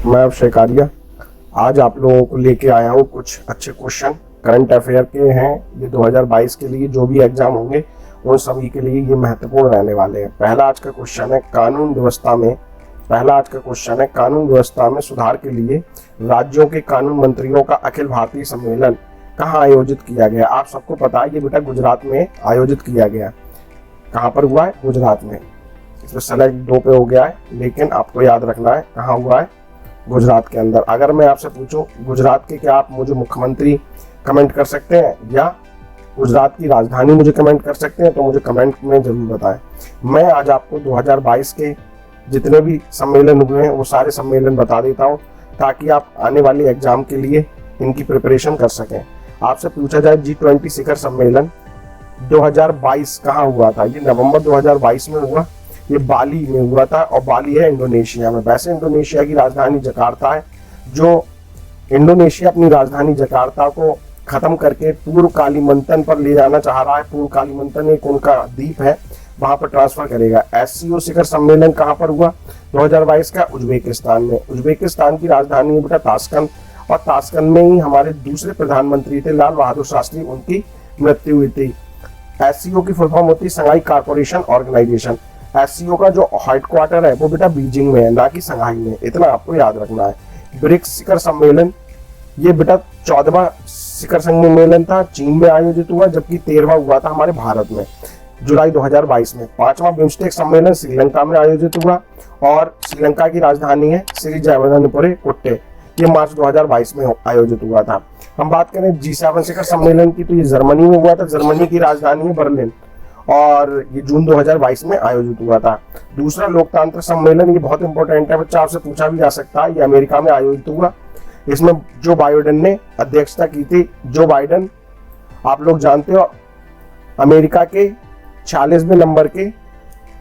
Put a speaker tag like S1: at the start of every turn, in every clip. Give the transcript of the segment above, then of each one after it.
S1: मैं अक्षय कारिया आज आप लोगों को लेके आया हूँ कुछ अच्छे क्वेश्चन करंट अफेयर के हैं। ये 2022 के लिए जो भी एग्जाम होंगे उन सभी के लिए ये महत्वपूर्ण रहने वाले हैं। पहला आज का क्वेश्चन है कानून व्यवस्था में सुधार के लिए राज्यों के कानून मंत्रियों का अखिल भारतीय सम्मेलन कहाँ आयोजित किया गया। आप सबको पता है ये बेटा गुजरात में आयोजित किया गया। कहाँ पर हुआ है? गुजरात में। इसमें सेलेक्ट 2 पे हो गया है, लेकिन आपको याद रखना है कहाँ हुआ है, गुजरात के अंदर। अगर मैं आपसे पूछूं गुजरात के, क्या आप मुझे मुख्यमंत्री कमेंट कर सकते हैं या गुजरात की राजधानी मुझे कमेंट कर सकते हैं? तो मुझे कमेंट में जरूर बताएं। मैं आज आपको 2022 के जितने भी सम्मेलन हुए हैं वो सारे सम्मेलन बता देता हूं, ताकि आप आने वाले एग्जाम के लिए इनकी प्रिपरेशन कर सकें। आपसे पूछा जाए G20 शिखर सम्मेलन 2022 कहाँ हुआ था? ये नवंबर 2022 में हुआ। ये बाली में हुआ था, और बाली है इंडोनेशिया में। वैसे इंडोनेशिया की राजधानी जकार्ता है। जो इंडोनेशिया अपनी राजधानी जकार्ता को खत्म करके पूर्व कालीमंतन पर ले जाना चाह रहा है। पूर्व कालीमंतन एक उनका द्वीप है, वहां पर ट्रांसफर करेगा। SCO शिखर सम्मेलन कहां पर हुआ 2022 का? उज्बेकिस्तान में। उज्बेकिस्तान की राजधानी है बेटा ताशकंद, और ताशकंद में ही हमारे दूसरे प्रधानमंत्री थे लाल बहादुर शास्त्री, उनकी मृत्यु हुई थी। SCO की फुल फॉर्म होती है संघाई कॉर्पोरेशन ऑर्गेनाइजेशन। SCO का जो हेडक्वार्टर है वो बेटा बीजिंग में है, ना कि संघाई में। इतना आपको याद रखना है। ब्रिक्स शिखर सम्मेलन ये बेटा 14वां शिखर सम्मेलन था, चीन में आयोजित हुआ, जबकि 13वां हुआ था हमारे भारत में जुलाई 2022 में। 5वां बिम्स्टेक सम्मेलन श्रीलंका में आयोजित हुआ, और श्रीलंका की राजधानी है श्री जयवर्धनपुरे कुट्टे। ये मार्च 2022 में आयोजित हुआ था। हम बात करें G7 शिखर सम्मेलन की, तो ये जर्मनी में हुआ था। जर्मनी की राजधानी है बर्लिन, और ये जून 2022 में आयोजित हुआ था। दूसरा लोकतांत्रिक सम्मेलन, ये बहुत इंपॉर्टेंट है बच्चा, आपसे पूछा भी जा सकता है। ये अमेरिका में आयोजित हुआ। इसमें जो बाइडेन ने अध्यक्षता की थी। जो बाइडेन आप लोग जानते हो अमेरिका के 46वें नंबर के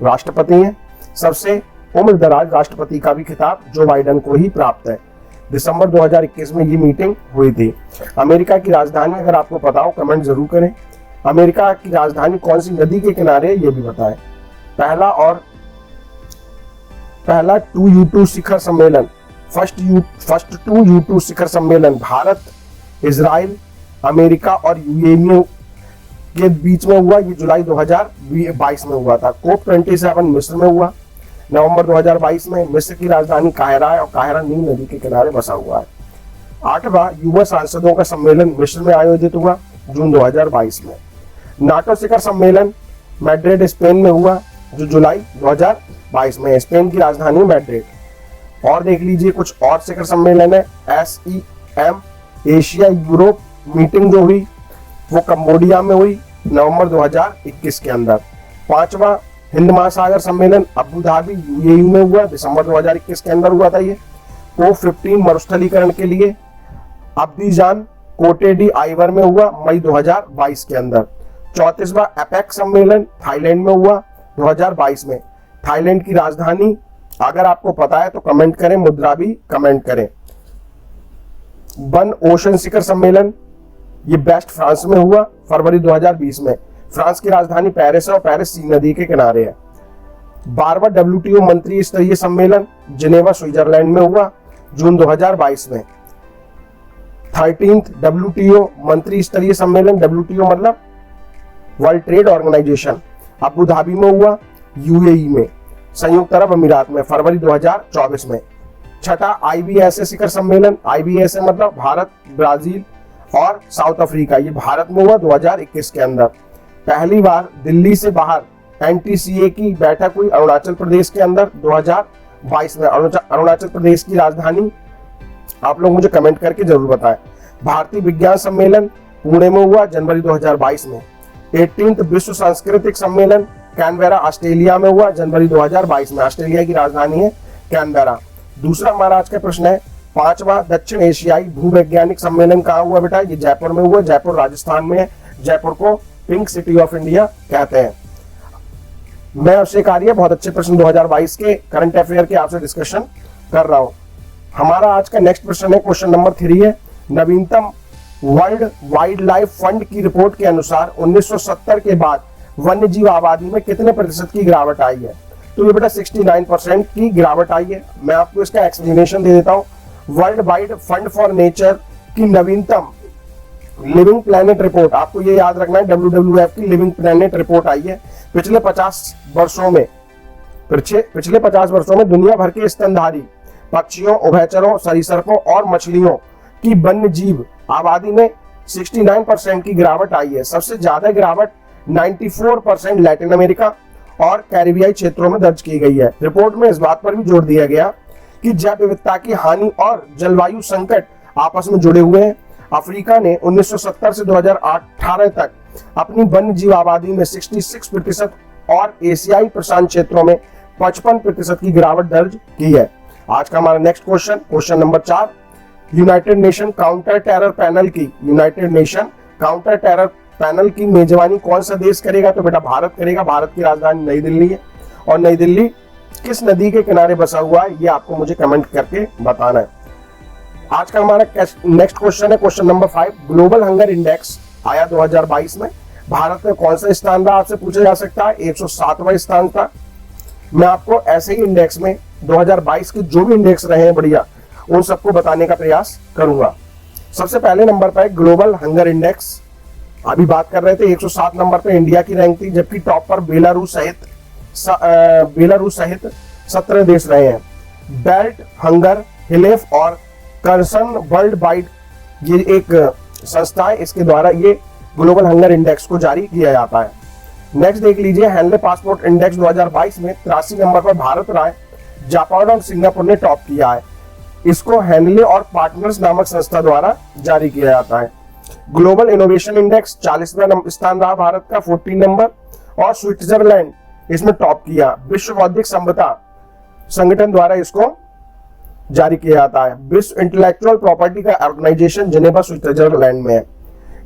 S1: राष्ट्रपति हैं। सबसे उम्रदराज राष्ट्रपति का भी खिताब जो बाइडेन को ही प्राप्त है। दिसंबर 2021 में ये मीटिंग हुई थी। अमेरिका की राजधानी अगर आपको पता हो कमेंट जरूर करें। अमेरिका की राजधानी कौन सी नदी के किनारे है ये भी बताएं। पहला 2U2 शिखर सम्मेलन, फर्स्ट 2U2 शिखर सम्मेलन भारत, इजराइल, अमेरिका और UAE के बीच में हुआ। ये जुलाई 2022 में हुआ था। COP27 मिस्र में हुआ नवंबर 2022 में। मिस्र की राजधानी काहिरा है, और काहिरा नील नदी के किनारे बसा हुआ है। 8वां युवा सांसदों का सम्मेलन मिस्र में आयोजित हुआ जून 2022 में। नाटो शिखर सम्मेलन मैड्रिड स्पेन में हुआ जो जुलाई 2022 में। स्पेन की राजधानी मैड्रिड। और देख लीजिए कुछ और शिखर सम्मेलन है। SEM एशिया यूरोप मीटिंग जो हुई वो कंबोडिया में हुई नवंबर 2021 के अंदर। 5वां हिंद महासागर सम्मेलन अबू धाबी UAE में हुआ, दिसंबर 2021 के अंदर हुआ था। ये COP15 मरुस्थलीकरण के लिए अब्दीजान कोटे डी आइवर में हुआ मई 2022 के अंदर। 34वां एपेक सम्मेलन थाईलैंड में हुआ 2022 में। थाईलैंड की राजधानी अगर आपको पता है तो कमेंट करें, मुद्रा भी कमेंट करें। वन ओशन शिखर सम्मेलन ये बेस्ट फ्रांस में हुआ फरवरी 2020 में। फ्रांस की राजधानी पेरिस है, और पेरिस सी नदी के किनारे है। 12वां WTO मंत्री स्तरीय सम्मेलन जिनेवा स्विट्जरलैंड में हुआ जून 2022 में। 13th WTO मंत्री स्तरीय सम्मेलन, WTO मतलब World Trade Organization, Abu Dhabi में हुआ UAE में, संयुक्त अरब अमीरात में, फरवरी 2024 में। 6ठा IBSA शिखर सम्मेलन, IBSA मतलब भारत, ब्राजील और साउथ अफ्रीका, ये भारत में हुआ 2021 के अंदर। पहली बार दिल्ली से बाहर NTCA की बैठक हुई अरुणाचल प्रदेश के अंदर 2022 में। अरुणाचल प्रदेश की राजधानी आप लोग मुझे कमेंट करके जरूर बताएं। भारतीय विज्ञान सम्मेलन पुणे में हुआ जनवरी 2022 में। 18th विश्व सांस्कृतिक सम्मेलन कैनबेरा ऑस्ट्रेलिया में हुआ जनवरी 2022 में। ऑस्ट्रेलिया की राजधानी है कैनबेरा। दूसरा हमारा आज का प्रश्न है 5वां दक्षिण एशियाई भूवैज्ञानिक सम्मेलन कहाँ हुआ बेटा? ये जयपुर में हुआ। जयपुर राजस्थान में है। जयपुर को पिंक सिटी ऑफ इंडिया कहते हैं। मैं अक्षय कारिया बहुत अच्छे प्रश्न 2022 के करंट अफेयर के आपसे डिस्कशन कर रहा हूं। हमारा आज का नेक्स्ट प्रश्न है, क्वेश्चन नंबर 3 है। नवीनतम वर्ल्ड वाइल्ड लाइफ फंड की रिपोर्ट के अनुसार 1970 के बाद वन्य जीव आबादी में कितने प्रतिशत की गिरावट आई है? तो ये बेटा 69% की गिरावट आई है। मैं आपको इसका एक्सप्लेनेशन दे देता हूँ। World wide fund for nature की नवीनतम लिविंग प्लैनेट रिपोर्ट, आपको ये याद रखना है, WWF की लिविंग प्लैनेट रिपोर्ट आई है। पिछले 50 वर्षों में दुनिया भर के स्तनधारी पक्षियों, उभयचरों, सरीसृपों और मछलियों की वन्य जीव आबादी में 69% की गिरावट आई है। सबसे ज्यादा गिरावट 94% लैटिन अमेरिका और कैरिबियाई क्षेत्रों में दर्ज की गई है। रिपोर्ट में इस बात पर भी जोर दिया गया कि जैव विविधता की हानि और जलवायु संकट आपस में जुड़े हुए हैं। अफ्रीका ने 1970 से 2018 तक अपनी वन्य जीव आबादी में 66% और एशियाई प्रशांत क्षेत्रों में 55% की गिरावट दर्ज की है। आज का हमारा next question number 4, United nation counter terror panel की मेजबानी कौन सा देश करेगा? तो बेटा भारत करेगा। भारत की राजधानी नई दिल्ली है। और नई दिल्ली किस नदी के किनारे बसा हुआ है, ये आपको मुझे कमेंट करके बताना है। आज का हमारा नेक्स्ट क्वेश्चन है question number 5, global hunger index आया 2022 में, भारत में कौन सा स्थान रहा? आपसे पूछा जा सकता है। 107वां स्थान था। मैं आपको ऐसे ही इंडेक्स में 2022 के जो भी इंडेक्स रहे हैं बढ़िया, उन सबको बताने का प्रयास करूंगा। सबसे पहले नंबर पर ग्लोबल हंगर इंडेक्स, अभी बात कर रहे थे 107 नंबर पे इंडिया की रैंक थी, जबकि टॉप पर बेलारूस सहित 17 देश रहे हैं। बेल्ट हंगर हिलेफ और कंसर्न वर्ल्ड वाइड ये एक संस्था है, इसके द्वारा ये ग्लोबल हंगर इंडेक्स को जारी किया जाता है। नेक्स्ट देख लीजिए, हैंडले पासपोर्ट इंडेक्स 2022 में 83 नंबर पर भारत रहा है। जापान और सिंगापुर ने टॉप किया है। इसको हैंडले और पार्टनर्स नामक संस्था द्वारा जारी किया जाता है। ग्लोबल इनोवेशन इंडेक्स 40वां स्थान रहा भारत का, 14 नंबर, और स्विट्जरलैंड इसमें टॉप किया। विश्व बौद्धिक संपदा संगठन द्वारा इसको जारी किया जाता है। विश्व इंटेलेक्चुअल प्रॉपर्टी का ऑर्गेनाइजेशन जिनेवा स्विट्जरलैंड में है।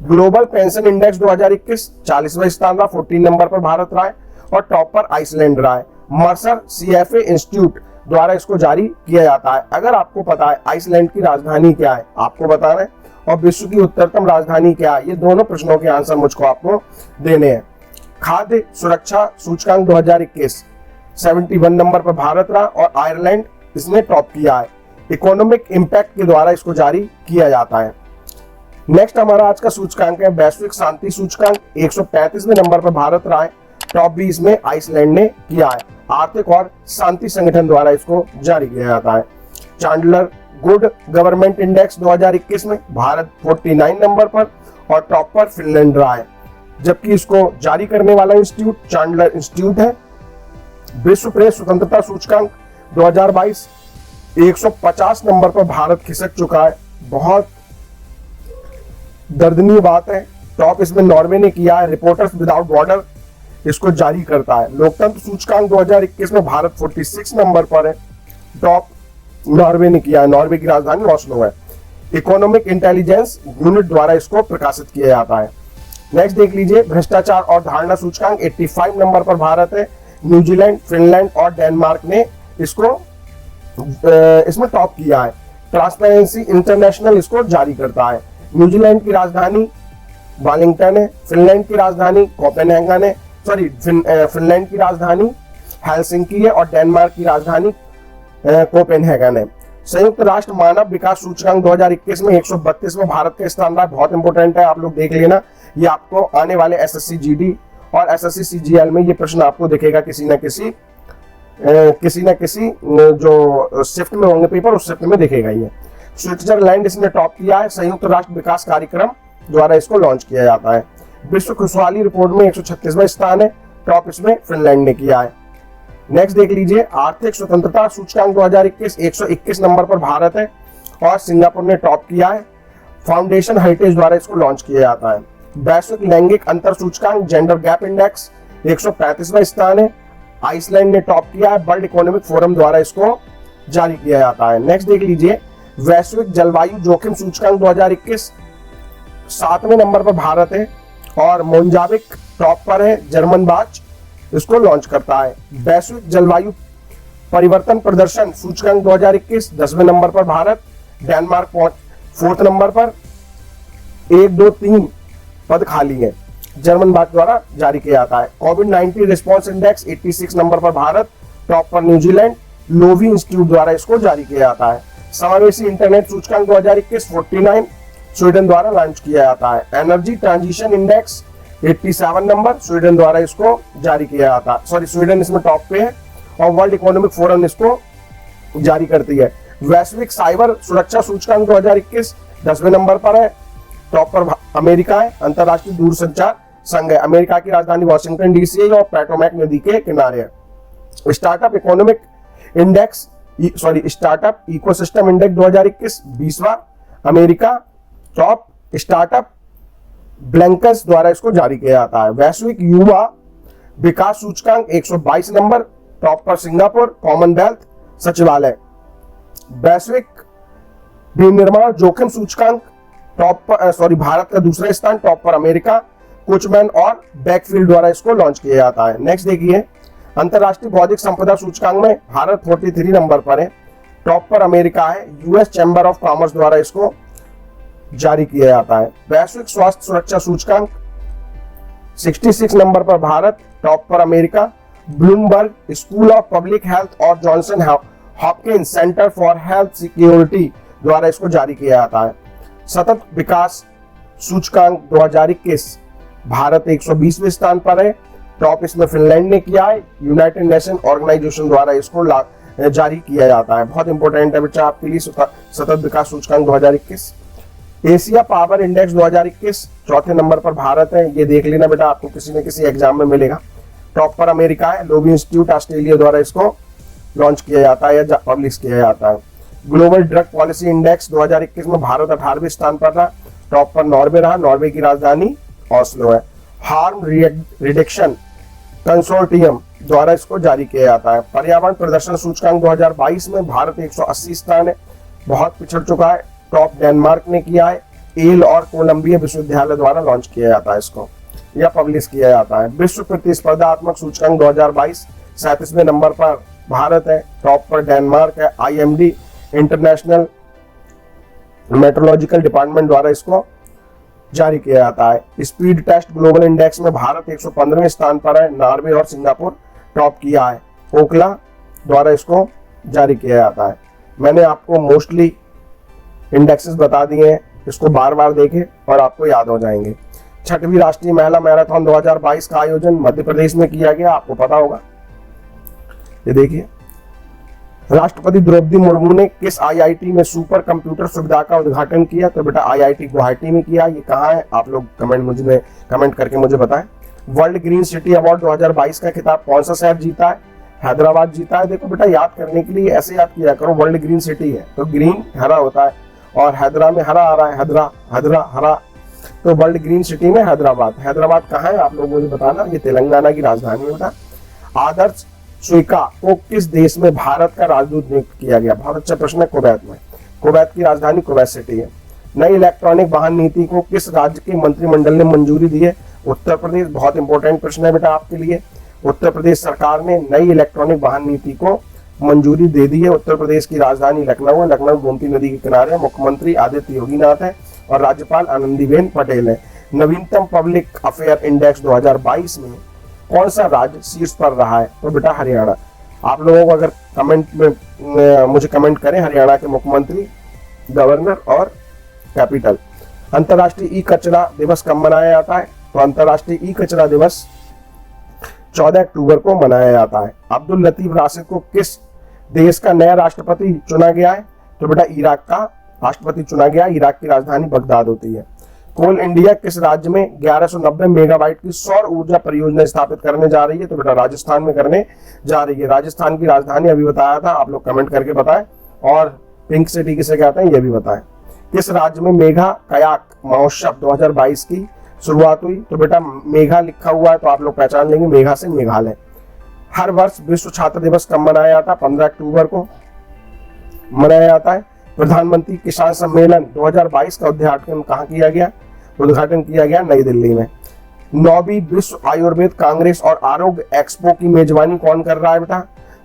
S1: ग्लोबल पेंशन इंडेक्स 2021 40वां स्थान रहा, 14 नंबर पर भारत रहा है, और टॉप पर आइसलैंड रहा है। मर्सर CFA इंस्टीट्यूट द्वारा इसको जारी किया जाता है। अगर आपको पता है आइसलैंड की राजधानी क्या है, आपको बताना है, और विश्व की उत्तरतम राजधानी क्या है, ये दोनों प्रश्नों के आंसर मुझको आपको देने हैं। खाद्य सुरक्षा सूचकांक 2021 71 नंबर पर भारत रहा, और आयरलैंड इसने टॉप किया है। इकोनॉमिक इंपैक्ट के द्वारा इसको जारी किया जाता है। नेक्स्ट हमारा आज का सूचकांक है वैश्विक शांति सूचकांक, 135वें नंबर पर भारत रहा है। टॉप भी इसमें आइसलैंड ने किया है। आर्थिक और शांति संगठन द्वारा इसको जारी किया जाता है। चांडलर गुड गवर्नमेंट इंडेक्स 2021 में भारत 49 नंबर पर, और टॉप पर फिनलैंड रहा है, जबकि इसको जारी करने वाला इंस्टीट्यूट चांडलर इंस्टीट्यूट है। विश्व प्रेस स्वतंत्रता सूचकांक 2022 150 नंबर पर भारत खिसक चुका है। बहुत दर्दनीय बात है। टॉप इसमें नॉर्वे ने किया है। रिपोर्टर्स विदाउट बॉर्डर इसको जारी करता है। लोकतंत्र सूचकांक 2021 में भारत 46 नंबर पर है। टॉप नॉर्वे ने किया है। नॉर्वे की राजधानी ऑस्लो है। इकोनॉमिक इंटेलिजेंस यूनिट द्वारा इसको प्रकाशित किया जाता है। नेक्स्ट देख लीजिए, भ्रष्टाचार और धारणा सूचकांक 85 नंबर पर भारत है। न्यूजीलैंड, फिनलैंड और डेनमार्क ने इसको इसमें टॉप किया है। ट्रांसपेरेंसी इंटरनेशनल इसको जारी करता है। न्यूजीलैंड की राजधानी वेलिंगटन है। फिनलैंड की राजधानी कोपेनहेगन है। फिनलैंड की राजधानी हेलसिंकी है, और डेनमार्क की राजधानी कोपेनहेगन है। संयुक्त राष्ट्र मानव विकास सूचकांक 2021 में 132 में भारत का स्थान रहा। बहुत इंपॉर्टेंट है, आप लोग देख लेना। ये आपको आने वाले SSC GD और SSC CGL में ये प्रश्न आपको दिखेगा किसी न किसी जो शिफ्ट में होंगे पेपर, उस शिफ्ट में दिखेगा ये। स्विट्जरलैंड इसने टॉप किया है। संयुक्त राष्ट्र विकास कार्यक्रम द्वारा इसको लॉन्च किया जाता है। विश्व खुशहाली रिपोर्ट में 136वां स्थान है। टॉप इसमें फिनलैंड ने किया है। नेक्स्ट देख लीजिए, आर्थिक स्वतंत्रता सूचकांक 2021 121 नंबर पर भारत है, और सिंगापुर ने टॉप किया है। फाउंडेशन हेरिटेज द्वारा इसको लॉन्च किया जाता है। वैश्विक लैंगिक अंतर सूचकांक जेंडर गैप इंडेक्स 135वां स्थान है। आइसलैंड ने टॉप किया है। वर्ल्ड इकोनॉमिक फोरम द्वारा इसको जारी किया जाता है। नेक्स्ट देख लीजिए, वैश्विक जलवायु जोखिम सूचकांक 2021 7वें नंबर पर भारत है, और मोन्जाविक टॉप पर है। जर्मन बाच इसको लॉन्च करता है। वैश्विक जलवायु परिवर्तन प्रदर्शन सूचकांक 2021 10वें नंबर पर भारत। डेनमार्क 4th नंबर पर। 1, 2, 3 पद खाली है। जर्मन बाच द्वारा जारी किया जाता है। कोविड-19 रिस्पॉन्स इंडेक्स 86 नंबर पर भारत, टॉप पर न्यूजीलैंड लोवी इंस्टीट्यूट द्वारा इसको जारी किया जाता है। समावेशी इंटरनेट सूचकांक 2021 49 स्वीडन द्वारा लॉन्च किया जाता है। Energy transition index 87 number Sweden द्वारा इसको जारी किया जाता है। सॉरी, स्वीडन इसमें टॉप पे है और वर्ल्ड इकोनॉमिक फोरम इसको जारी करती है। वैश्विक साइबर सुरक्षा सूचकांक 2021 10वें नंबर पर है। टॉप पर अमेरिका है। अंतरराष्ट्रीय दूरसंचार संघ है। अमेरिका की राजधानी वॉशिंगटन डीसी है और पेट्रोमैक नदी के किनारे है। Startup economic index startup ecosystem index 2021 20वां अमेरिका टॉप स्टार्टअप ब्लैंकस द्वारा इसको जारी किया जाता है। वैश्विक युवा विकास सूचकांक 122 नंबर टॉप पर सिंगापुर कॉमनवेल्थ सचिवालय। वैश्विक विनिर्माण जोखिम सूचकांक टॉप पर भारत का दूसरा स्थान, टॉप पर अमेरिका कुचमैन और बैकफील्ड द्वारा इसको लॉन्च किया जाता है। नेक्स्ट देखिए, अंतरराष्ट्रीय बौद्धिक संपदा सूचकांक में भारत 43 नंबर पर है। टॉप पर अमेरिका है। यूएस चैम्बर ऑफ कॉमर्स द्वारा इसको जारी किया जाता है। वैश्विक स्वास्थ्य सुरक्षा सूचकांक 66 नंबर पर भारत, टॉप पर America Bloomberg School of Public Health और Johnson Hopkins Center for Health Security द्वारा इसको जारी किया जाता है। सतत विकास सूचकांक 2021 भारत 120वें स्थान पर है। टॉप इसमें फिनलैंड ने किया है। यूनाइटेड नेशन ऑर्गेनाइजेशन द्वारा इसको जारी किया जाता है। बहुत इंपॉर्टेंट है बच्चा आपके लिए सतत विकास सूचकांक 2021। एशिया पावर इंडेक्स 2021 चौथे नंबर पर भारत है। ये देख लेना बेटा, आपको किसी न किसी एग्जाम में मिलेगा। टॉप पर अमेरिका है। लोबी इंस्टीट्यूट ऑस्ट्रेलिया द्वारा इसको लॉन्च किया जाता है या पब्लिश किया जाता है। ग्लोबल ड्रग पॉलिसी इंडेक्स 2021 में भारत 18वें स्थान पर था। टॉप पर नॉर्वे रहा। नॉर्वे की राजधानी ऑस्लो है। हार्म रिडक्शन कंसोर्टियम द्वारा इसको जारी किया जाता है। पर्यावरण प्रदर्शन सूचकांक 2022 में भारत 180 स्थान है, बहुत पिछड़ चुका है। टॉप डेनमार्क ने किया है। एल और कोलंबिया विश्वविद्यालय द्वारा लॉन्च किया जाता है इसको या पब्लिश किया जाता है। विश्व प्रतिस्पर्धात्मक सूचकांक 2022 37वें नंबर पर भारत है। टॉप पर डेनमार्क है। IMD इंटरनेशनल मेट्रोलॉजिकल डिपार्टमेंट द्वारा इसको जारी किया जाता है। स्पीड टेस्ट ग्लोबल इंडेक्स में भारत 115वें स्थान पर है। नॉर्वे और सिंगापुर टॉप किया है। ओकला द्वारा इसको जारी किया जाता है। मैंने आपको मोस्टली इंडेक्सेस बता दिए हैं, इसको बार बार देखें और आपको याद हो जाएंगे। छठवीं राष्ट्रीय महिला मैराथन 2022 का आयोजन मध्य प्रदेश में किया गया, आपको पता होगा। ये देखिए, राष्ट्रपति द्रौपदी मुर्मू ने किस IIT में सुपर कंप्यूटर सुविधा का उद्घाटन किया? तो बेटा IIT गुवाहाटी में किया। ये कहाँ है? आप लोग कमेंट करके मुझे बताएं। वर्ल्ड ग्रीन सिटी अवार्ड 2022 का खिताब कौन सा शहर जीता है? हैदराबाद जीता है। देखो बेटा, याद करने के लिए ऐसे याद किया करो। वर्ल्ड ग्रीन सिटी है तो ग्रीन हरा होता है और हैदरा में हरा आ रहा है। हैदरा हरा, तो वर्ल्ड ग्रीन सिटी में हैदराबाद। हैदराबाद कहाँ है आप लोग मुझे बताना। ये तेलंगाना की राजधानी है बेटा। आदर्श सुइका को किस देश में भारत का राजदूत नियुक्त किया गया? बहुत अच्छा प्रश्न है। कुवैत में। कुवैत की राजधानी कुवैत सिटी है। नई इलेक्ट्रॉनिक वाहन नीति को किस राज्य के मंत्रिमंडल ने मंजूरी दी है? उत्तर प्रदेश। बहुत इंपॉर्टेंट प्रश्न है बेटा आपके लिए। उत्तर प्रदेश सरकार ने नई इलेक्ट्रॉनिक वाहन नीति को मंजूरी दे दी है। उत्तर प्रदेश की राजधानी लखनऊ है। लखनऊ गोमती नदी के किनारे। मुख्यमंत्री आदित्य योगीनाथ है और राज्यपाल आनंदीबेन पटेल है। नवीनतम पब्लिक अफेयर इंडेक्स 2022 में कौन सा राज्य शीर्ष पर रहा है? तो बेटा हरियाणा। आप लोगों को अगर कमेंट में मुझे कमेंट करें हरियाणा के मुख्यमंत्री, गवर्नर और कैपिटल। अंतर्राष्ट्रीय ई कचरा दिवस कब मनाया जाता है? तो अंतर्राष्ट्रीय ई कचरा दिवस 14 अक्टूबर को मनाया जाता है। अब्दुल लतीफ राशिद को किस देश का नया राष्ट्रपति चुना गया है? तो बेटा इराक का राष्ट्रपति चुना गया। इराक की राजधानी बगदाद होती है। कोल इंडिया किस राज्य में 1190 मेगावाट की सौर ऊर्जा परियोजना स्थापित करने जा रही है? तो बेटा राजस्थान में करने जा रही है। राजस्थान की राजधानी अभी बताया था, आप लोग कमेंट करके बताएं। और पिंक सिटी किसे कहते हैं ये भी बताएं। किस राज्य में मेघा कयाक महोत्सव 2022 की शुरुआत हुई? तो बेटा मेघा लिखा हुआ है तो आप लोग पहचान लेंगे, मेघा से मेघालय। हर वर्ष विश्व छात्र दिवस कब मनाया जाता है? 15 अक्टूबर को मनाया जाता है। प्रधानमंत्री किसान सम्मेलन 2022 का उद्घाटन कहाँ किया गया? उद्घाटन किया गया नई दिल्ली में। 9वीं विश्व आयुर्वेद कांग्रेस और आरोग्य एक्सपो की मेजबानी कौन कर रहा है बेटा?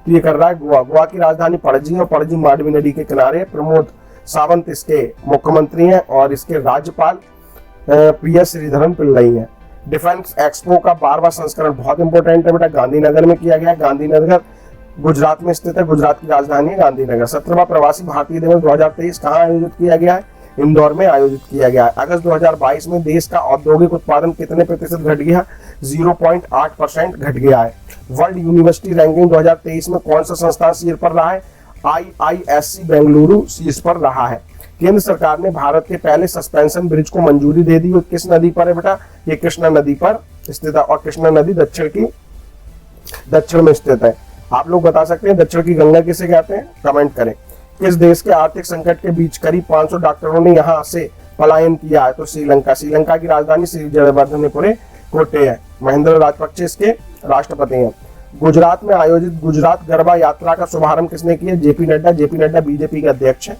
S1: तो ये कर रहा है गोवा। गोवा की राजधानी पणजी और पणजी मांडवी नदी के किनारे। प्रमोद सावंत इसके मुख्यमंत्री हैं और इसके राज्यपाल PS श्रीधरन पिल्लई हैं। डिफेंस एक्सपो का 12वां संस्करण बहुत इंपॉर्टेंट है बेटा, गांधीनगर में किया गया। गांधीनगर गुजरात में स्थित है। गुजरात की राजधानी है गांधीनगर। 17वां प्रवासी भारतीय दिवस 2023 कहाँ आयोजित किया गया है? इंदौर में आयोजित किया गया है। अगस्त 2022 में देश का औद्योगिक उत्पादन कितने प्रतिशत घट गया? 0.8% घट गया है। वर्ल्ड यूनिवर्सिटी रैंकिंग 2023 में कौन सा संस्थान शीर्ष पर रहा है? IISc बेंगलुरु शीर्ष पर रहा है। केंद्र सरकार ने भारत के पहले सस्पेंशन ब्रिज को मंजूरी दे दी। किस नदी पर है बेटा? ये कृष्णा नदी पर स्थित है, और कृष्णा नदी दक्षिण में स्थित है। आप लोग बता सकते हैं दक्षिण की गंगा किसे कहते हैं? कमेंट करें। किस देश के आर्थिक संकट के बीच करीब 500 डॉक्टरों ने यहां से पलायन किया है? तो श्रीलंका। श्रीलंका की राजधानी श्री जयवर्धनेपुरे कोटे है। महेंद्र राजपक्षे इसके राष्ट्रपति हैं। गुजरात में आयोजित गुजरात गरबा यात्रा का शुभारंभ किसने किया? JP Nadda. JP Nadda BJP के अध्यक्ष हैं।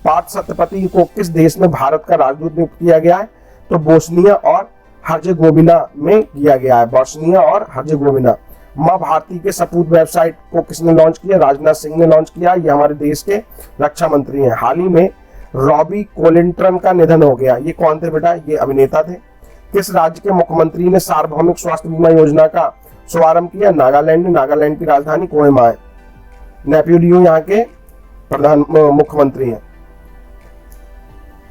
S1: पार्थ सत्यपति को किस देश में भारत का राजदूत नियुक्त किया गया है? तो बोस्निया और हर्जेगोविना में किया गया है। बोस्निया और हर्जेगोविना। मां भारती के सपूत वेबसाइट को किसने लॉन्च किया? राजनाथ सिंह ने लॉन्च किया। ये हमारे देश के रक्षा मंत्री हैं। हाल ही में रॉबी कोलिंटन का निधन हो गया। ये कौन थे बेटा? ये अभिनेता थे। किस राज्य के मुख्यमंत्री ने सार्वभौमिक स्वास्थ्य बीमा योजना का शुभारंभ किया? नागालैंड ने। नागालैंड की राजधानी कोहिमा है। नेपोलियो यहाँ के प्रधान मुख्यमंत्री हैं।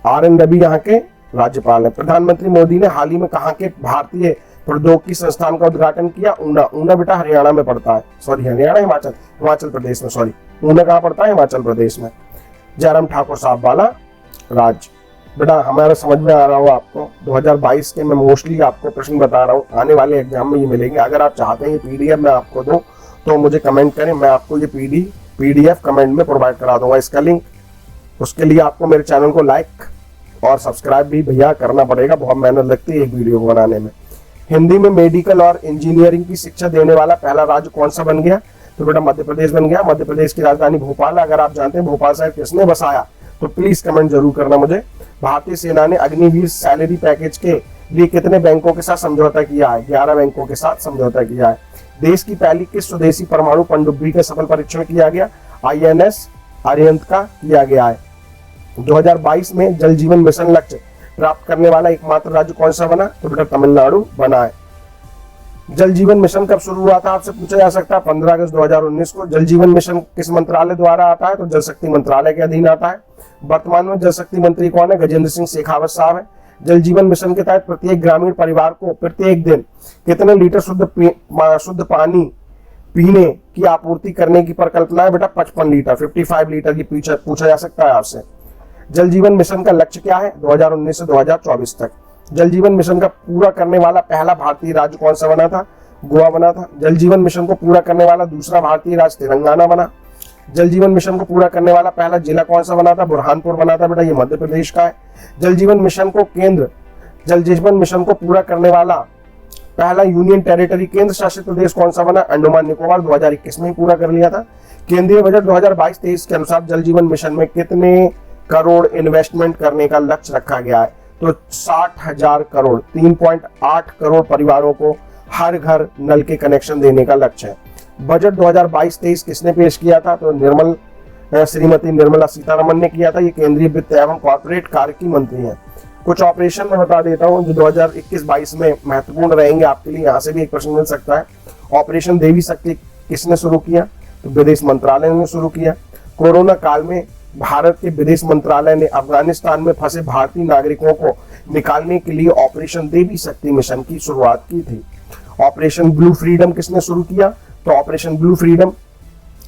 S1: RN रवि यहाँ के राज्यपाल हैं। प्रधानमंत्री मोदी ने हाल ही में कहाँ के भारतीय प्रौद्योगिकी संस्थान का उद्घाटन किया? ऊना। ऊना बेटा हरियाणा में पड़ता है। सॉरी, हरियाणा हिमाचल प्रदेश में। सॉरी, ऊना कहाँ पड़ता है? हिमाचल प्रदेश में। जयराम ठाकुर साहब वाला राज्य। बेटा हमारा समझ में आ रहा हो आपको? 2022 के मैं मोस्टली आपको प्रश्न बता रहा हूँ, आने वाले एग्जाम में ये मिलेंगे। अगर आप चाहते हैं ये PDF मैं आपको दूं तो मुझे कमेंट करें, मैं आपको ये PDF कमेंट में प्रोवाइड करा दूंगा इसका लिंक। उसके लिए आपको मेरे चैनल को लाइक और सब्सक्राइब भी भैया करना पड़ेगा, बहुत मेहनत लगती है एक वीडियो को बनाने में। हिंदी में मेडिकल और इंजीनियरिंग की शिक्षा देने वाला पहला राज्य कौन सा बन गया? तो बेटा मध्य प्रदेश बन गया। मध्य प्रदेश की राजधानी भोपाल। अगर आप जानते हैं भोपाल शहर किसने बसाया तो प्लीज कमेंट जरूर करना मुझे। भारतीय सेना ने अग्निवीर सैलरी पैकेज के लिए कितने बैंकों के साथ समझौता किया है? 11 बैंकों के साथ समझौता किया है। देश की पहली किस स्वदेशी परमाणु पनडुब्बी का सफल परीक्षण किया गया? INS अरिहंत का किया गया है। 2022 में जल जीवन मिशन लक्ष्य प्राप्त करने वाला एकमात्र राज्य कौन सा बना? तो बेटा तमिलनाडु बना है। जल जीवन मिशन कब शुरू हुआ था आपसे पूछा जा सकता है? 15 अगस्त 2019 को। जल जीवन मिशन किस मंत्रालय द्वारा आता है? तो जल शक्ति मंत्रालय के अधीन आता है। वर्तमान में जल शक्ति मंत्री कौन है? गजेंद्र सिंह शेखावत साहब है। जल जीवन मिशन के तहत प्रत्येक ग्रामीण परिवार को प्रत्येक दिन कितने लीटर शुद्ध पानी पीने की आपूर्ति करने की परिकल्पना है? बेटा 55 लीटर, 55 लीटर की पूछा जा सकता है आपसे। जल जीवन मिशन का लक्ष्य क्या है 2019 से 2024 तक? जल जीवन मिशन का पूरा करने वाला पहला भारतीय राज्य कौन सा बना था? गोवा बना था। जल जीवन मिशन को पूरा करने वाला दूसरा भारतीय राज्य तेलंगाना बना। जल जीवन मिशन को पूरा करने वाला पहला जिला कौन सा बना था? बुरहानपुर बना था। बेटा ये मध्य प्रदेश का है। जल जीवन मिशन को पूरा करने वाला पहला यूनियन टेरिटरी केंद्र शासित प्रदेश कौन सा बना? अंडमान निकोबार। 2021 में ही पूरा कर लिया था। केंद्रीय बजट 2022-23 के अनुसार जल जीवन मिशन में कितने करोड़ इन्वेस्टमेंट करने का लक्ष्य रखा गया है? तो 60,000 करोड़। 3.8 करोड़ परिवारों को हर घर नल के कनेक्शन देने का लक्ष्य है। बजट 2022-23 किसने पेश किया था? तो श्रीमती निर्मला सीतारमन ने किया था। ये केंद्रीय वित्त एवं कॉर्पोरेट कार्य की मंत्री हैं। कुछ ऑपरेशन मैं बता देता हूं जो 2021-22 में महत्वपूर्ण रहेंगे आपके लिए। यहाँ से भी एक प्रश्न मिल सकता है। ऑपरेशन देवी शक्ति किसने शुरू किया? तो विदेश मंत्रालय ने शुरू किया। कोरोना काल में भारत के विदेश मंत्रालय ने अफगानिस्तान में फंसे भारतीय नागरिकों को निकालने के लिए ऑपरेशन देवी शक्ति मिशन की शुरुआत की थी। ऑपरेशन ब्लू फ्रीडम किसने शुरू किया? तो ऑपरेशन ब्लू फ्रीडम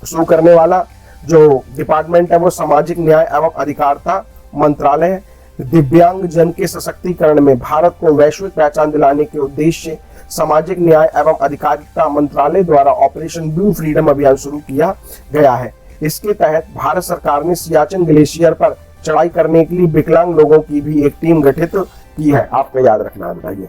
S1: शुरू करने वाला जो डिपार्टमेंट है वो सामाजिक न्याय एवं अधिकारिता मंत्रालय है। दिव्यांग जन के सशक्तिकरण में भारत को वैश्विक पहचान दिलाने के उद्देश्य से सामाजिक न्याय एवं अधिकारिता मंत्रालय द्वारा ऑपरेशन ब्लू फ्रीडम अभियान शुरू किया गया है। इसके तहत भारत सरकार ने सियाचिन ग्लेशियर पर चढ़ाई करने के लिए विकलांग लोगों की भी एक टीम गठित की है। आपको याद रखना है बेटा। ये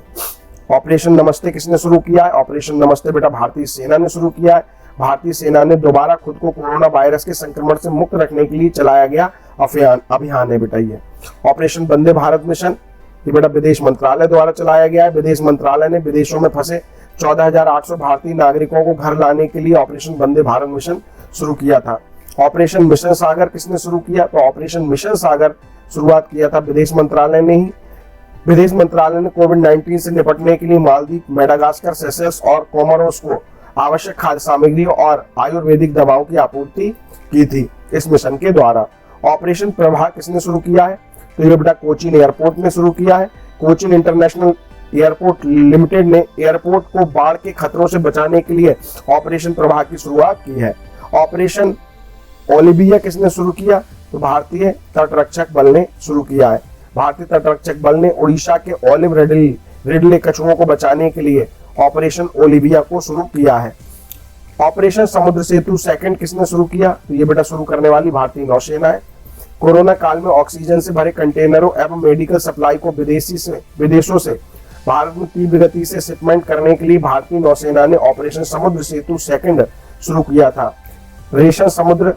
S1: ऑपरेशन नमस्ते किसने शुरू किया है? ऑपरेशन नमस्ते बेटा भारतीय सेना ने शुरू किया है। भारतीय सेना ने दोबारा खुद को कोरोना वायरस के संक्रमण से मुक्त रखने के लिए चलाया गया अभियान है बेटा। ये ऑपरेशन वंदे भारत मिशन ये बेटा विदेश मंत्रालय द्वारा चलाया गया है। विदेश मंत्रालय ने विदेशों में फंसे 14,800 भारतीय नागरिकों को घर लाने के लिए ऑपरेशन वंदे भारत मिशन शुरू किया था। ऑपरेशन मिशन सागर किसने शुरू किया? तो ऑपरेशन मिशन सागर शुरुआत किया था विदेश मंत्रालय ने ही। विदेश मंत्रालय ने कोविड-19 से निपटने के लिए मालदीव, मेडागास्कर, सेशेल्स और कोमोरोस को आवश्यक खाद्य सामग्री और आयुर्वेदिक दवाओं की आपूर्ति की थी। इस मिशन के द्वारा ऑपरेशन प्रभा किसने शुरू किया है? तो ये बेटा कोचीन एयरपोर्ट ने शुरू किया है। कोचीन इंटरनेशनल एयरपोर्ट लिमिटेड ने एयरपोर्ट को बाढ़ के खतरों से बचाने के लिए ऑपरेशन प्रभा की शुरुआत की है। ऑपरेशन ओलिविया किसने शुरू किया? तो भारतीय तटरक्षक बल ने शुरू किया है। भारतीय तटरक्षक बल ने उड़ीसा के ओलिव रिडले कछुओं को बचाने के लिए ऑपरेशन ओलिविया को शुरू किया है। ऑपरेशन समुद्र सेतु सेकंड किसने शुरू किया? तो ये बेटा शुरू करने वाली भारतीय नौसेना है। कोरोना काल में ऑक्सीजन से भरे कंटेनरों एवं मेडिकल सप्लाई को विदेशों से भारत में तीव्र गति से शिपमेंट करने के लिए भारतीय नौसेना ने ऑपरेशन समुद्र सेतु सेकंड शुरू किया था। रेशम समुद्र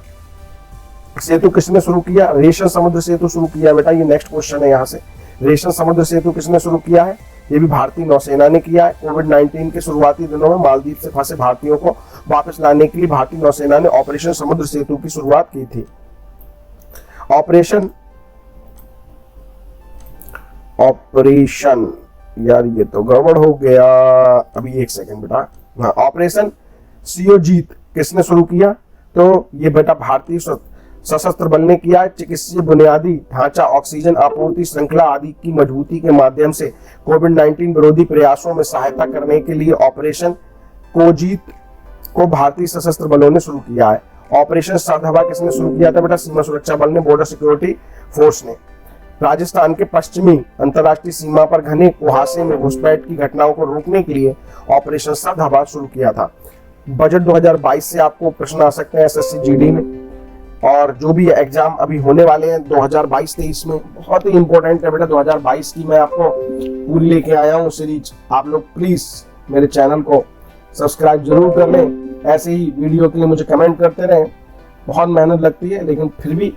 S1: सेतु किसने शुरू किया? रेशम समुद्र सेतु शुरू किया बेटा, ये नेक्स्ट क्वेश्चन है यहाँ से। रेशम समुद्र सेतु किसने शुरू किया है? ये भी भारतीय नौसेना ने किया है। कोविड-19 के शुरुआती दिनों में मालदीव से फंसे भारतीयों को वापस लाने के लिए भारतीय नौसेना ने ऑपरेशन समुद्र सेतु की शुरुआत की थी। ऑपरेशन यार ये तो गड़बड़ हो गया, अभी एक सेकंड बेटा। हाँ, ऑपरेशन सियोजीत किसने शुरू किया? तो ये बेटा भारतीय सशस्त्र बल ने किया है। चिकित्सीय बुनियादी ढांचा, ऑक्सीजन आपूर्ति श्रृंखला आदि की मजबूती के माध्यम से कोविड-19 विरोधी प्रयासों में सहायता करने के लिए ऑपरेशन कोजीत को भारतीय सशस्त्र बलों ने शुरू किया है। ऑपरेशन सरधवा किसने शुरू किया था बेटा? सीमा सुरक्षा बल ने, बॉर्डर सिक्योरिटी फोर्स ने। राजस्थान के पश्चिमी अंतर्राष्ट्रीय सीमा पर घने कुहासे में घुसपैठ की घटनाओं को रोकने के लिए ऑपरेशन सरधवा शुरू किया था। बजट 2022 से आपको प्रश्न आ सकते हैं एसएससी जीडी में, और जो भी एग्जाम अभी होने वाले हैं 2022-23 में, बहुत ही इंपॉर्टेंट है बेटा। 2022 की मैं आपको पूरी लेके आया हूँ सीरीज। आप लोग प्लीज मेरे चैनल को सब्सक्राइब जरूर कर लें। ऐसे ही वीडियो के लिए मुझे कमेंट करते रहें। बहुत मेहनत लगती है, लेकिन फिर भी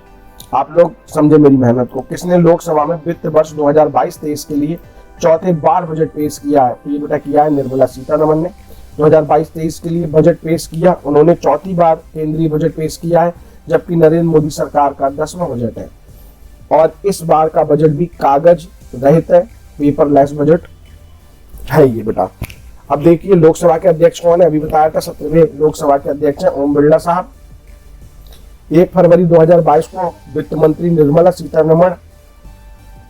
S1: आप लोग समझे मेरी मेहनत को। किसने लोकसभा में वित्त वर्ष 2022-23 के लिए चौथे बार बजट पेश किया है? तो ये बेटा किया है निर्मला सीतारमण ने। 2022-23 के लिए बजट पेश किया, उन्होंने चौथी बार केंद्रीय बजट पेश किया है, जबकि नरेंद्र मोदी सरकार का 10वां बजट है। और इस बार का बजट भी कागज रहित है, पेपरलेस बजट है ये बेटा। अब देखिए लोकसभा के अध्यक्ष कौन है? अभी बताया था 17वें लोकसभा के अध्यक्ष हैं ओम बिरला साहब। 1 फरवरी 2022 को वित्त मंत्री निर्मला सीतारमण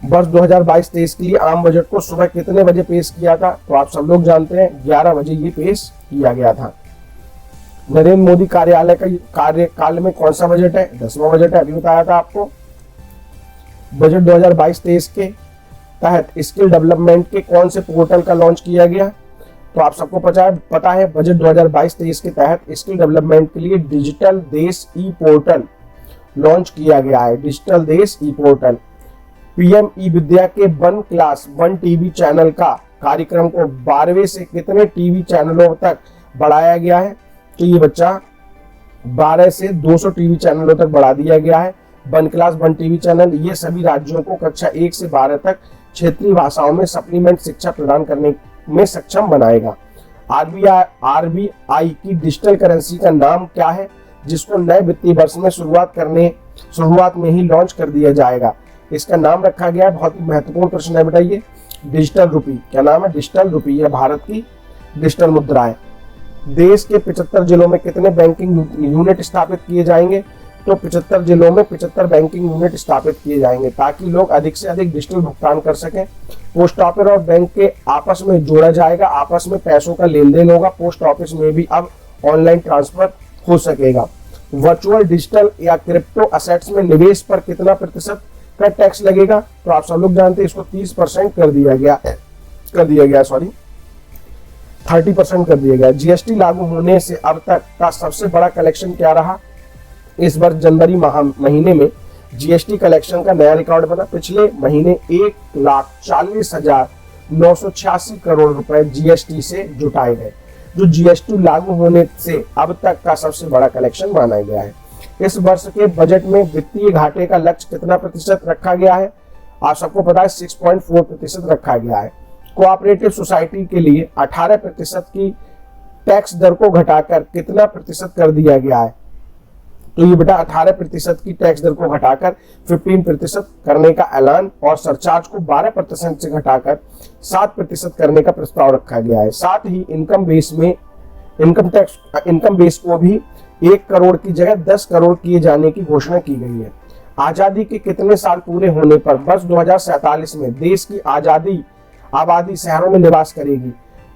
S1: वर्ष 2022-23 के लिए आम बजट को सुबह कितने बजे पेश किया था? तो आप सब लोग जानते हैं 11 बजे ये पेश किया गया था। नरेंद्र मोदी कार्यालय का कार्यकाल में कौन सा बजट है? 10वां बजट है, अभी बताया था आपको। बजट 2022-23 के तहत स्किल डेवलपमेंट के कौन से पोर्टल का लॉन्च किया गया? तो आप सबको पता है बजट 2022-23 के तहत स्किल डेवलपमेंट के लिए डिजिटल देश ई पोर्टल लॉन्च किया गया है। डिजिटल देश ई पोर्टल। पीएम ई विद्या के 1 क्लास 1 टीवी चैनल का कार्यक्रम को 12वें से कितने टीवी चैनलों तक बढ़ाया गया है? तो ये बच्चा 12 से 200 टीवी चैनलों तक बढ़ा दिया गया है। 1 क्लास 1 टीवी चैनल ये सभी राज्यों को कक्षा 1 से 12 तक क्षेत्रीय भाषाओं में सप्लीमेंट शिक्षा प्रदान करने में सक्षम बनाएगा। आरबीआई की डिजिटल करेंसी का नाम क्या है, जिसको नए वित्तीय वर्ष में शुरुआत में ही लॉन्च कर दिया जाएगा? इसका नाम रखा गया है, बहुत ही महत्वपूर्ण प्रश्न है बेटा ये, डिजिटल रुपी। क्या नाम है? Digital rupee. यह भारत की डिजिटल मुद्रा है। देश के 75 जिलों में कितने बैंकिंग यूनिट स्थापित किए जाएंगे? तो 75 जिलों में 75 बैंकिंग यूनिट स्थापित किए जाएंगे, ताकि लोग अधिक से अधिक डिजिटल भुगतान कर सकें। पोस्ट ऑफिस और बैंक के आपस में जोड़ा जाएगा, आपस में पैसों का लेन देन होगा। पोस्ट ऑफिस में भी अब ऑनलाइन ट्रांसफर हो सकेगा। वर्चुअल डिजिटल या क्रिप्टो असेट्स में निवेश पर कितना प्रतिशत का टैक्स लगेगा? तो आप सब लोग जानते हैं इसको 30% कर दिया गया 30% कर दिया गया। जीएसटी लागू होने से अब तक का सबसे बड़ा कलेक्शन क्या रहा? इस वर्ष जनवरी महीने में जीएसटी कलेक्शन का नया रिकॉर्ड बना। पिछले महीने 1,40,986 करोड़ रुपए जीएसटी से जुटाए गए, जो जीएसटी लागू होने से अब तक का सबसे बड़ा कलेक्शन माना गया है। इस वर्ष के बजट में वित्तीय घाटे का लक्ष्य कितना प्रतिशत रखा गया है? आप सबको पता है 6.4% रखा गया है। कोऑपरेटिव सोसाइटी के लिए 18% की टैक्स दर को घटाकर कितना प्रतिशत कर दिया गया है? तो ये बेटा 18% की टैक्स दर को घटाकर 15% करने का ऐलान, और सरचार्ज को 12% से घटाकर 7% करने का प्रस्ताव रखा गया है। साथ ही इनकम बेस में इनकम बेस को भी 1 करोड़ की जगह 10 करोड़ किए जाने की घोषणा की गई है। आजादी के कितने साल पूरे होने पर वर्ष 2047 में देश की आबादी शहरों में निवास करेगी?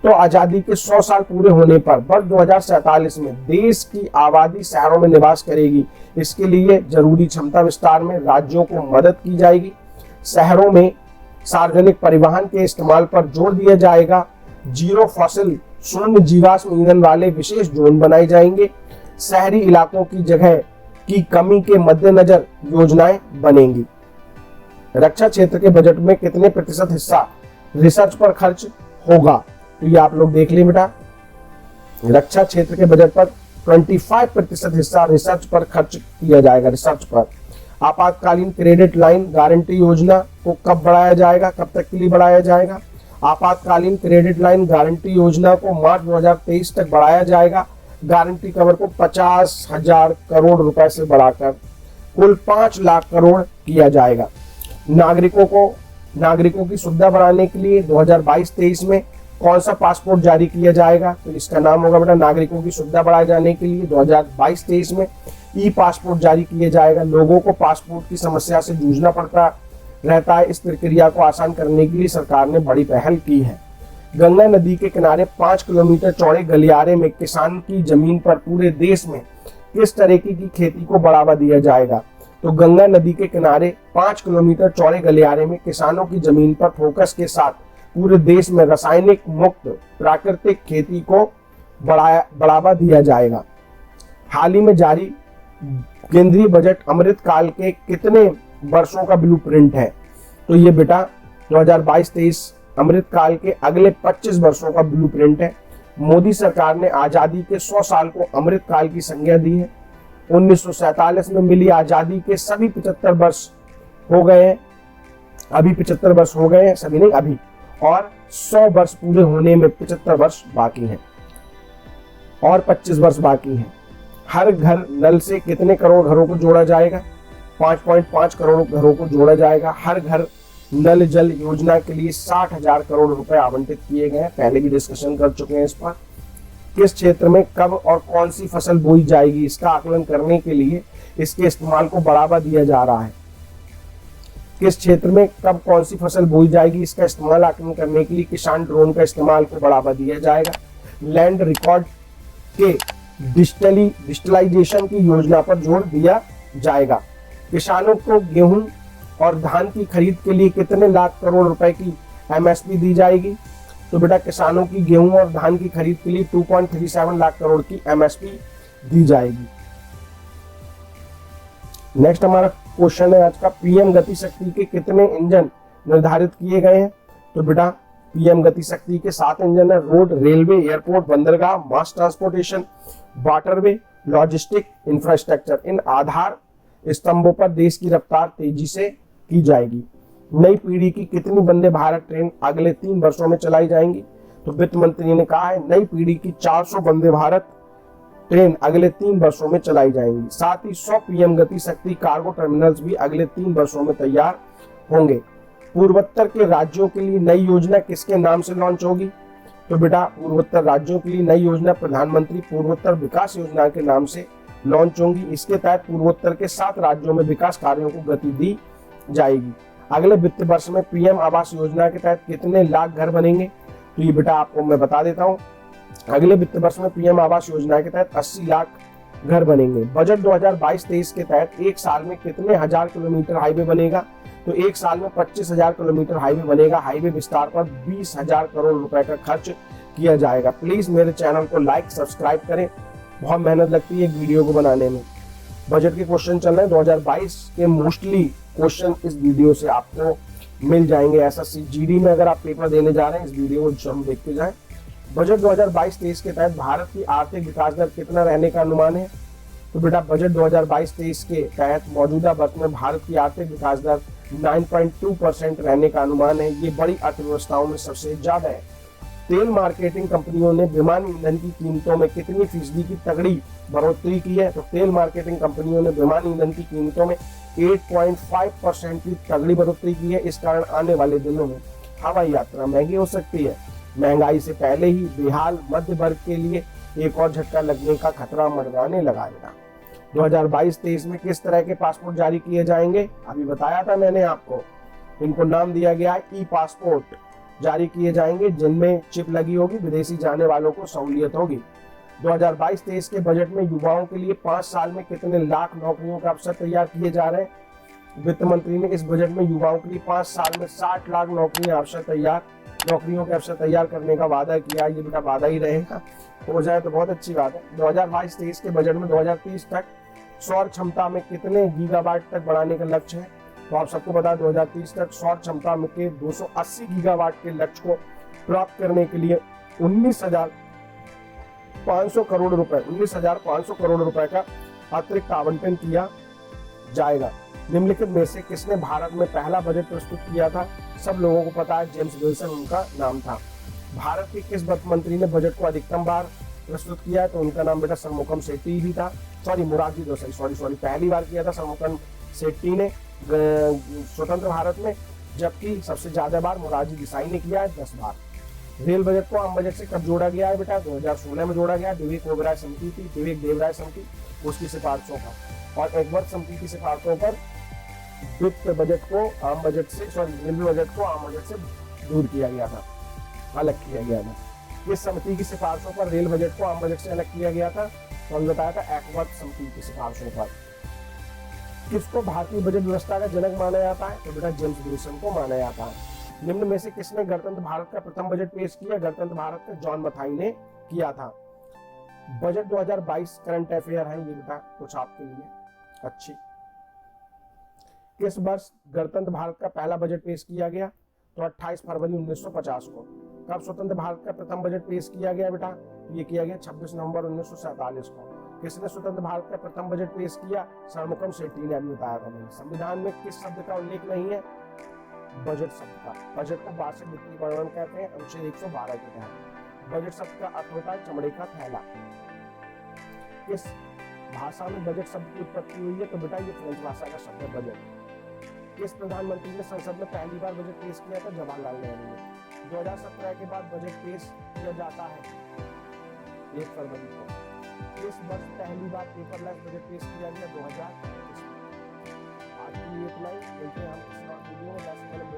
S1: तो आजादी के 100 साल पूरे होने पर वर्ष 2047 में देश की आबादी शहरों में निवास करेगी। इसके लिए जरूरी क्षमता विस्तार में राज्यों को मदद की जाएगी। शहरों में सार्वजनिक परिवहन के इस्तेमाल पर जोर दिया जाएगा। जीरो फॉसिल शून्य जीवाश्म ईंधन वाले विशेष जोन बनाए जाएंगे। शहरी इलाकों की जगह की कमी के मद्देनजर योजनाएं बनेंगी। रक्षा क्षेत्र के बजट में कितने प्रतिशत हिस्सा रिसर्च पर खर्च होगा? तो ये आप लोग देख लें बेटा, रक्षा क्षेत्र के बजट पर 25% हिस्सा रिसर्च पर खर्च किया जाएगा। रिसर्च पर आपातकालीन क्रेडिट लाइन गारंटी योजना को कब बढ़ाया जाएगा, कब तक के लिए बढ़ाया जाएगा? आपातकालीन क्रेडिट लाइन गारंटी योजना को मार्च 2023 तक बढ़ाया जाएगा। गारंटी कवर को 50,000 करोड़ रुपए से बढ़ाकर कुल 5 लाख करोड़ किया जाएगा। नागरिकों की सुविधा बढ़ाने के लिए 2022-23 में कौन सा पासपोर्ट जारी किया जाएगा? तो इसका नाम होगा बेटा, नागरिकों की सुविधा बढ़ाए जाने के लिए 2022-23 में ई पासपोर्ट जारी किया जाएगा। लोगों को पासपोर्ट की समस्या से जूझना पड़ता रहता है, इस प्रक्रिया को आसान करने के लिए सरकार ने बड़ी पहल की है। गंगा नदी के किनारे 5 किलोमीटर चौड़े गलियारे में किसान की जमीन पर पूरे देश में किस तरीके की खेती को बढ़ावा दिया जाएगा? तो गंगा नदी के किनारे 5 किलोमीटर चौड़े गलियारे में किसानों की जमीन पर फोकस के साथ पूरे देश में रासायनिक मुक्त प्राकृतिक खेती को बढ़ावा दिया जाएगा। हाल ही में जारी केंद्रीय बजट अमृत काल के कितने वर्षों का ब्लूप्रिंट है? तो ये बेटा 2022-23 अमृत काल के अगले 25 वर्षों का ब्लूप्रिंट है। मोदी सरकार ने आजादी के 100 साल को अमृत काल की संज्ञा दी है। 1947 में मिली आजादी के सभी 75 वर्ष हो गए हैं। अभी 75 वर्ष हो गए हैं, सभी नहीं अभी, और 100 वर्ष पूरे होने में 75 वर्ष बाकी हैं और 25 वर्ष बाकी हैं। हर घर नल से कितने करोड़ घरों को जोड़ा जाएगा? 5.5 करोड़ घरों को जोड़ा जाएगा। हर घर नल जल योजना के लिए 60,000 करोड़ रुपए आवंटित किए गए हैं, पहले भी डिस्कशन कर चुके हैं इस पर। किस क्षेत्र में कब और कौन सी फसल बोई जाएगी, इसका आकलन करने के लिए इसके इस्तेमाल को बढ़ावा दिया जा रहा है। किस क्षेत्र में कब कौन सी फसल बोई जाएगी, इसका इस्तेमाल आकलन करने के लिए किसान ड्रोन का इस्तेमाल को बढ़ावा दिया जाएगा। लैंड रिकॉर्ड के डिजिटलाइजेशन की योजना पर जोर दिया जाएगा। किसानों को गेहूं और धान की खरीद के लिए कितने लाख करोड़ रुपए की एमएसपी दी जाएगी? तो बेटा किसानों की गेहूं और धान की खरीद के लिए 2.37 लाख करोड़ की एमएसपी दी जाएगी। नेक्स्ट हमारा क्वेश्चन है आज का, पीएम गति शक्ति के कितने इंजन निर्धारित किए गए हैं? तो बेटा पीएम गति शक्ति के 7 इंजन है। रोड, रेलवे, एयरपोर्ट, बंदरगाह, मास ट्रांसपोर्टेशन, वाटरवे, लॉजिस्टिक, इंफ्रास्ट्रक्चर। इन आधार स्तंभों पर देश की रफ्तार तेजी से की जाएगी। नई पीढ़ी की कितनी वंदे भारत ट्रेन अगले 3 वर्षों में चलाई जाएंगी? तो वित्त मंत्री ने कहा है नई पीढ़ी की 400 वंदे भारत ट्रेन अगले 3 वर्षों में चलाई जाएंगी। साथ ही 100 पीएम गति शक्ति कार्गो टर्मिनल्स भी अगले 3 वर्षों में तैयार होंगे। पूर्वोत्तर के राज्यों के लिए नई योजना किसके नाम से लॉन्च होगी? तो बेटा पूर्वोत्तर राज्यों के लिए नई योजना प्रधानमंत्री पूर्वोत्तर विकास योजना के नाम से लॉन्च होंगी। इसके तहत पूर्वोत्तर के 7 राज्यों में विकास कार्यों को गति दी जाएगी। अगले वित्त वर्ष में पीएम आवास योजना के तहत कितने लाख घर बनेंगे? तो ये बेटा आपको मैं बता देता हूँ, अगले वित्त वर्ष में पीएम आवास योजना के तहत 80 लाख घर बनेंगे। बजट 2022-23 के तहत एक साल में कितने हजार किलोमीटर हाईवे बनेगा? तो एक साल में 25,000 किलोमीटर हाईवे बनेगा। हाईवे विस्तार पर 20,000 करोड़ रुपए का खर्च किया जाएगा। प्लीज मेरे चैनल को लाइक सब्सक्राइब करें, बहुत मेहनत लगती है एक वीडियो को बनाने में। बजट के क्वेश्चन चल रहे हैं 2022 के, मोस्टली क्वेश्चन इस वीडियो से आपको मिल जाएंगे। एसएससी जीडी में अगर आप पेपर देने जा रहे हैं इस वीडियो को जरूर देखते जाएं। बजट 2022-23 के तहत भारत की आर्थिक विकास दर कितना रहने का अनुमान है? तो बेटा बजट 2022-23 के तहत मौजूदा वर्ष में भारत की आर्थिक विकास दर 9.2% रहने का अनुमान है। ये बड़ी अर्थव्यवस्थाओं में सबसे ज्यादा है। तेल मार्केटिंग कंपनियों ने विमान ईंधन की कीमतों में कितनी फीसदी की तगड़ी बढ़ोतरी की है? तो तेल मार्केटिंग कंपनियों ने विमान ईंधन की कीमतों में 8.5% की तगड़ी बढ़ोतरी की है। इस कारण आने वाले दिनों में हवाई यात्रा महंगी हो सकती है। महंगाई से पहले ही बेहाल मध्य वर्ग के लिए एक और झटका लगने का खतरा मंडराने लगा बेटा। 2022-23 में किस तरह के पासपोर्ट जारी किए जाएंगे, अभी बताया था मैंने आपको। इनको नाम दिया गया है ई पासपोर्ट जारी किए जाएंगे, जिनमें चिप लगी होगी, विदेशी जाने वालों को सहूलियत होगी। 2022-23 के बजट में युवाओं के लिए 5 साल में कितने लाख नौकरियों का अवसर तैयार किए जा रहे हैं। वित्त मंत्री ने इस बजट में युवाओं के लिए 5 साल में 60 लाख नौकरियों के अवसर तैयार करने का वादा किया। ये बेटा वादा ही रहेगा, हो जाए तो बहुत अच्छी बात है। 2022-23 के बजट में 2030 तक सौर क्षमता में कितने गीगावाट तक बढ़ाने का लक्ष्य है। तो आप सबको बता 2030 तक सौर क्षमता में के 280 गीगावाट के लक्ष्य को प्राप्त करने के लिए 19,500 करोड़ रुपए का अतिरिक्त आवंटन किया जाएगा। निम्नलिखित में से किसने भारत में पहला बजट प्रस्तुत किया था। सब लोगों को पता है, जेम्स विल्सन उनका नाम था। भारत के किस वित्त मंत्री ने बजट को अधिकतम बार प्रस्तुत किया है, तो उनका नाम बेटा षणमुखम शेट्टी ही था। मोरारजी देसाई, पहली बार किया था षणमुखम शेट्टी ने स्वतंत्र भारत में, जबकि सबसे ज्यादा बार मोरारजी देसाई ने किया है, 10 बार। रेल बजट को आम बजट से कब जोड़ा गया है बेटा, 2016 में जोड़ा गया। विवेक देवराय समिति उसकी सिफारिशों पर, और एकवर्ष समिति की सिफारिशों पर रेलवे बजट को आम बजट से दूर किया गया था, अलग किया गया था। इस समिति की सिफारिशों पर रेल बजट को आम बजट से अलग किया गया था, तो हमने बताया था एकवर्ष समिति की सिफारिशों पर। किसको भारतीय बजट व्यवस्था का जनक माना जाता है, तो बेटा जेम्स विल्सन को माना जाता है। निम्न में से किसने गणतंत्र भारत का प्रथम बजट पेश किया, गणतंत्र भारत का जॉन मथाई ने किया था। बजट 2022 करंट अफेयर है ये बेटा, कुछ आपके लिए अच्छी। किस वर्ष गणतंत्र भारत का पहला बजट पेश किया गया, तो 28 फरवरी 1950 को। कब स्वतंत्र भारत का प्रथम बजट पेश किया गया बेटा, ये किया गया 26 नवंबर 1947 को। किसने स्वतंत्र भारत का प्रथम बजट पेश किया, षणमुखम शेट्टी ने, अभी बताया था मैंने। संविधान में किस शब्द का उल्लेख नहीं है, बजट शब्द का। बजट को वार्षिक वित्तीय वर्णन कहते हैं, अनुच्छेद 112 के तहत। बजट शब्द का अर्थ होता है चमड़े का थैला। किस भाषा में बजट शब्द की उत्पत्ति हुई है, तो बेटा ये फ्रेंच भाषा का शब्द है बजट। किस प्रधानमंत्री ने संसद में पहली बार बजट पेश किया था, जवाहरलाल नेहरू ने। 2017 के बाद बजट पेश किया जाता है 1 फरवरी को। इस वर्ष पहली बार पेपरलेस बजट पेश किया गया 2021 में। आज की इतना ही, मिलते हैं हम किसी और वीडियो में।